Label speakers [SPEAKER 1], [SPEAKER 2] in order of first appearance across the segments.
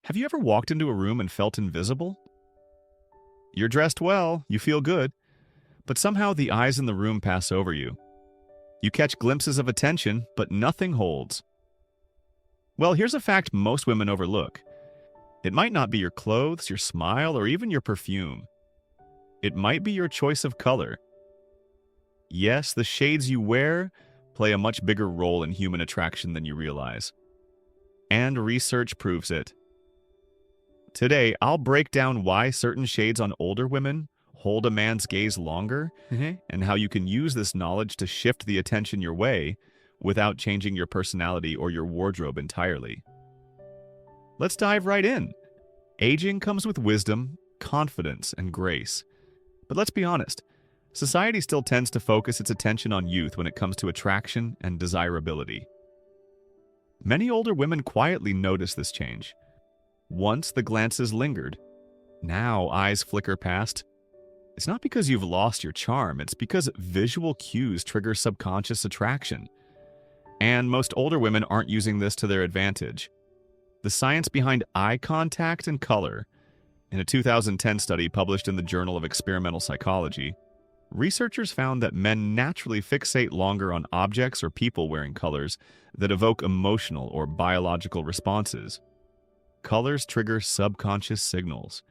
[SPEAKER 1] Have you ever walked into a room and felt invisible? You're dressed well, you feel good, but somehow the eyes in the room pass over you. You catch glimpses of attention, but nothing holds. Well, here's a fact most women overlook. It might not be your clothes, your smile, or even your perfume. It might be your choice of color. Yes, the shades you wear play a much bigger role in human attraction than you realize. And research proves it. Today, I'll break down why certain shades on older women hold a man's gaze longer, and how you can use this knowledge to shift the attention your way without changing your personality or your wardrobe entirely. Let's dive right in. Aging comes with wisdom, confidence, and grace. But let's be honest, society still tends to focus its attention on youth when it comes to attraction and desirability. Many older women quietly notice this change. Once the glances lingered, now eyes flicker past. It's not because you've lost your charm, it's because visual cues trigger subconscious attraction. And most older women aren't using this to their advantage. The science behind eye contact and color. In a 2010 study published in the Journal of Experimental Psychology, researchers found that men naturally fixate longer on objects or people wearing colors that evoke emotional or biological responses. Colors trigger subconscious signals.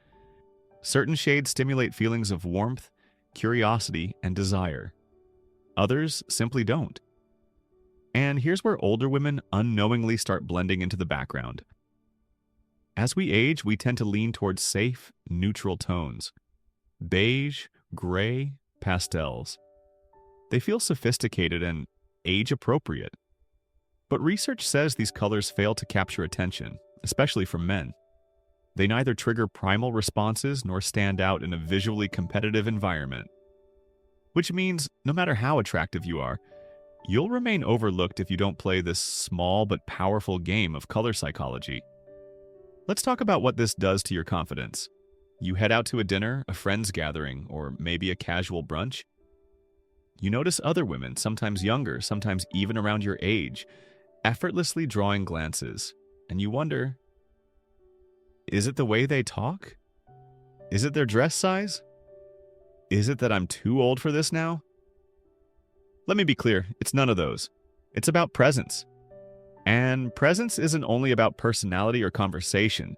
[SPEAKER 1] Certain shades stimulate feelings of warmth, curiosity, and desire. Others simply don't. And here's where older women unknowingly start blending into the background. As we age, we tend to lean towards safe, neutral tones. Beige, gray, pastels. They feel sophisticated and age-appropriate. But research says these colors fail to capture attention, especially from men. They neither trigger primal responses nor stand out in a visually competitive environment. Which means, no matter how attractive you are, you'll remain overlooked if you don't play this small but powerful game of color psychology. Let's talk about what this does to your confidence. You head out to a dinner, a friend's gathering, or maybe a casual brunch. You notice other women, sometimes younger, sometimes even around your age, effortlessly drawing glances, and you wonder, is it the way they talk? Is it their dress size? Is it that I'm too old for this now? Let me be clear, it's none of those. It's about presence. And presence isn't only about personality or conversation.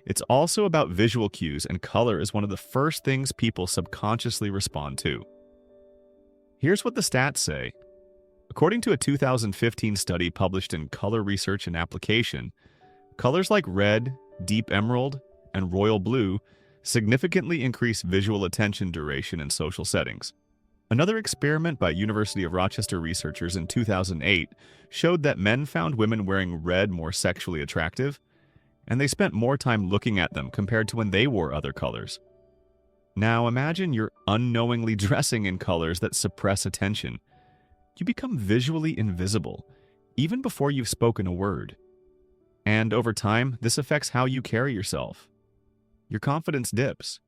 [SPEAKER 1] It's also about visual cues, and color is one of the first things people subconsciously respond to. Here's what the stats say. According to a 2015 study published in Color Research and Application, colors like red, deep emerald, and royal blue significantly increase visual attention duration in social settings. Another experiment by University of Rochester researchers in 2008 showed that men found women wearing red more sexually attractive, and they spent more time looking at them compared to when they wore other colors. Now imagine you're unknowingly dressing in colors that suppress attention. You become visually invisible, even before you've spoken a word. And over time, this affects how you carry yourself. Your confidence dips.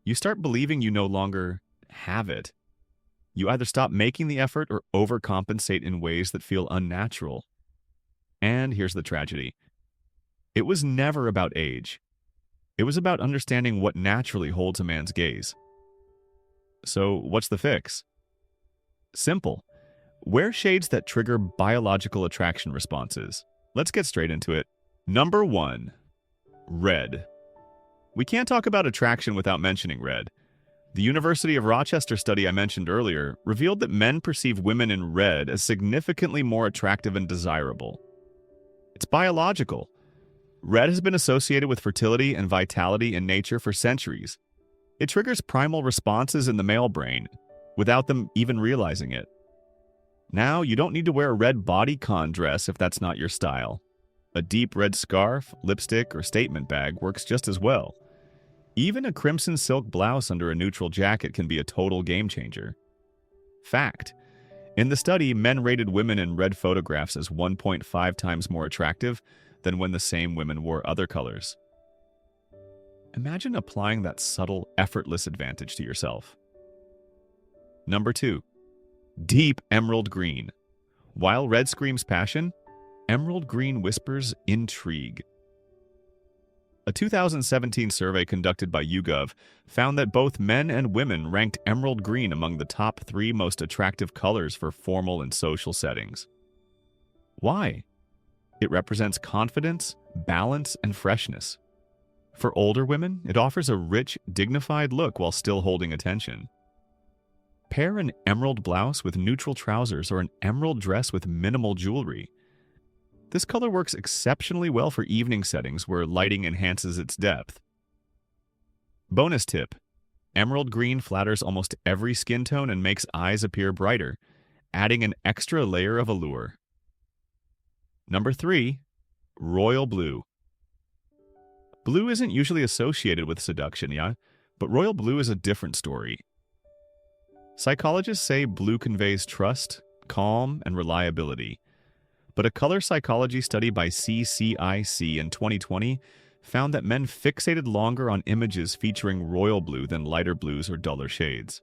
[SPEAKER 1] You start believing you no longer have it. You either stop making the effort or overcompensate in ways that feel unnatural. And here's the tragedy. It was never about age. It was about understanding what naturally holds a man's gaze. So, what's the fix? Simple. Wear shades that trigger biological attraction responses. Let's get straight into it. Number 1. Red. We can't talk about attraction without mentioning red. The University of Rochester study I mentioned earlier revealed that men perceive women in red as significantly more attractive and desirable. It's biological. Red has been associated with fertility and vitality in nature for centuries. It triggers primal responses in the male brain, without them even realizing it. Now, you don't need to wear a red bodycon dress if that's not your style. A deep red scarf, lipstick, or statement bag works just as well. Even a crimson silk blouse under a neutral jacket can be a total game changer. Fact. In the study, men rated women in red photographs as 1.5 times more attractive than when the same women wore other colors. Imagine applying that subtle, effortless advantage to yourself. Number 2. Deep emerald green. While red screams passion, emerald green whispers intrigue. A 2017 survey conducted by YouGov found that both men and women ranked emerald green among the top 3 most attractive colors for formal and social settings. Why? It represents confidence, balance, and freshness. For older women, it offers a rich, dignified look while still holding attention. Pair an emerald blouse with neutral trousers or an emerald dress with minimal jewelry. This color works exceptionally well for evening settings where lighting enhances its depth. Bonus tip: emerald green flatters almost every skin tone and makes eyes appear brighter, adding an extra layer of allure. Number 3. Royal blue. Blue isn't usually associated with seduction, yeah? But royal blue is a different story. Psychologists say blue conveys trust, calm, and reliability. But a color psychology study by CCIC in 2020 found that men fixated longer on images featuring royal blue than lighter blues or duller shades.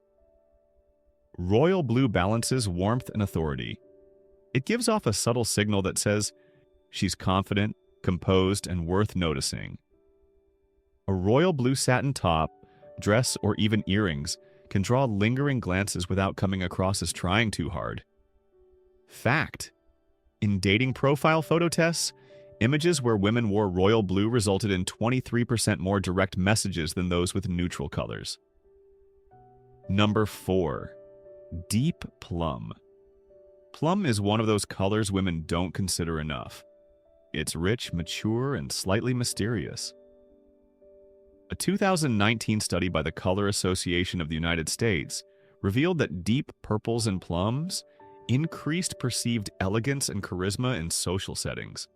[SPEAKER 1] Royal blue balances warmth and authority. It gives off a subtle signal that says, she's confident, composed, and worth noticing. A royal blue satin top, dress, or even earrings can draw lingering glances without coming across as trying too hard. Fact: in dating profile photo tests, images where women wore royal blue resulted in 23% more direct messages than those with neutral colors. Number 4. Deep plum. Plum is one of those colors women don't consider enough. It's rich, mature, and slightly mysterious. A 2019 study by the Color Association of the United States revealed that deep purples and plums increased perceived elegance and charisma in social settings.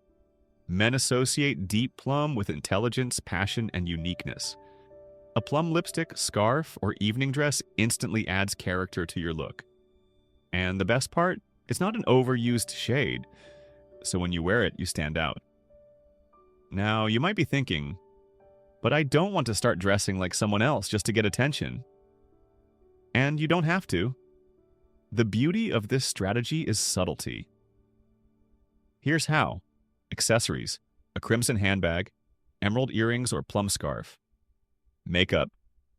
[SPEAKER 1] Men associate deep plum with intelligence, passion, and uniqueness. A plum lipstick, scarf, or evening dress instantly adds character to your look. And the best part? It's not an overused shade, so when you wear it, you stand out. Now, you might be thinking, but I don't want to start dressing like someone else just to get attention. And you don't have to. The beauty of this strategy is subtlety. Here's how. Accessories: a crimson handbag, emerald earrings or plum scarf. Makeup: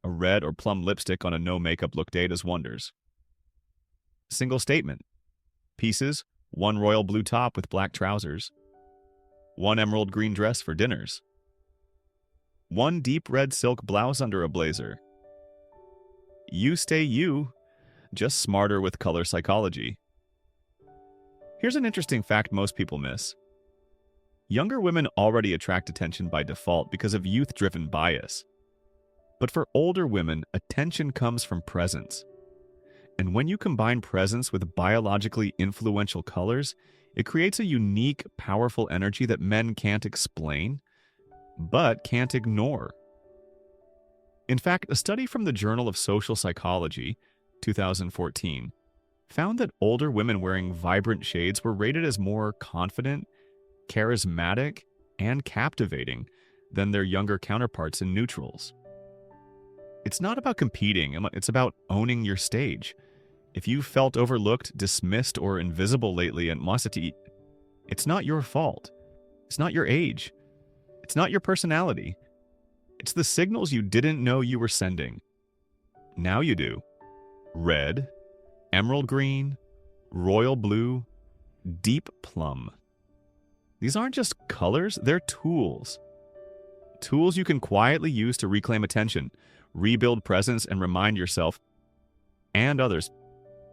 [SPEAKER 1] a red or plum lipstick on a no-makeup look day does wonders. Single statement: pieces, 1 royal blue top with black trousers, 1 emerald green dress for dinners, 1 deep red silk blouse under a blazer. You stay you, just smarter with color psychology. Here's an interesting fact most people miss. Younger women already attract attention by default because of youth-driven bias. But for older women, attention comes from presence. And when you combine presence with biologically influential colors, it creates a unique, powerful energy that men can't explain, but can't ignore. In fact, a study from the Journal of Social Psychology, 2014, found that older women wearing vibrant shades were rated as more confident, charismatic, and captivating than their younger counterparts in neutrals. It's not about competing, it's about owning your stage. If you felt overlooked, dismissed, or invisible lately at Musity, it's not your fault. It's not your age. It's not your personality. It's the signals you didn't know you were sending. Now you do. Red, emerald green, royal blue, deep plum. These aren't just colors, they're tools. Tools you can quietly use to reclaim attention, rebuild presence, and remind yourself and others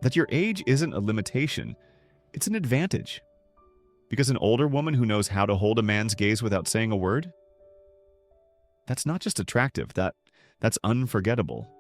[SPEAKER 1] that your age isn't a limitation, it's an advantage. Because an older woman who knows how to hold a man's gaze without saying a word, that's not just attractive, that's unforgettable.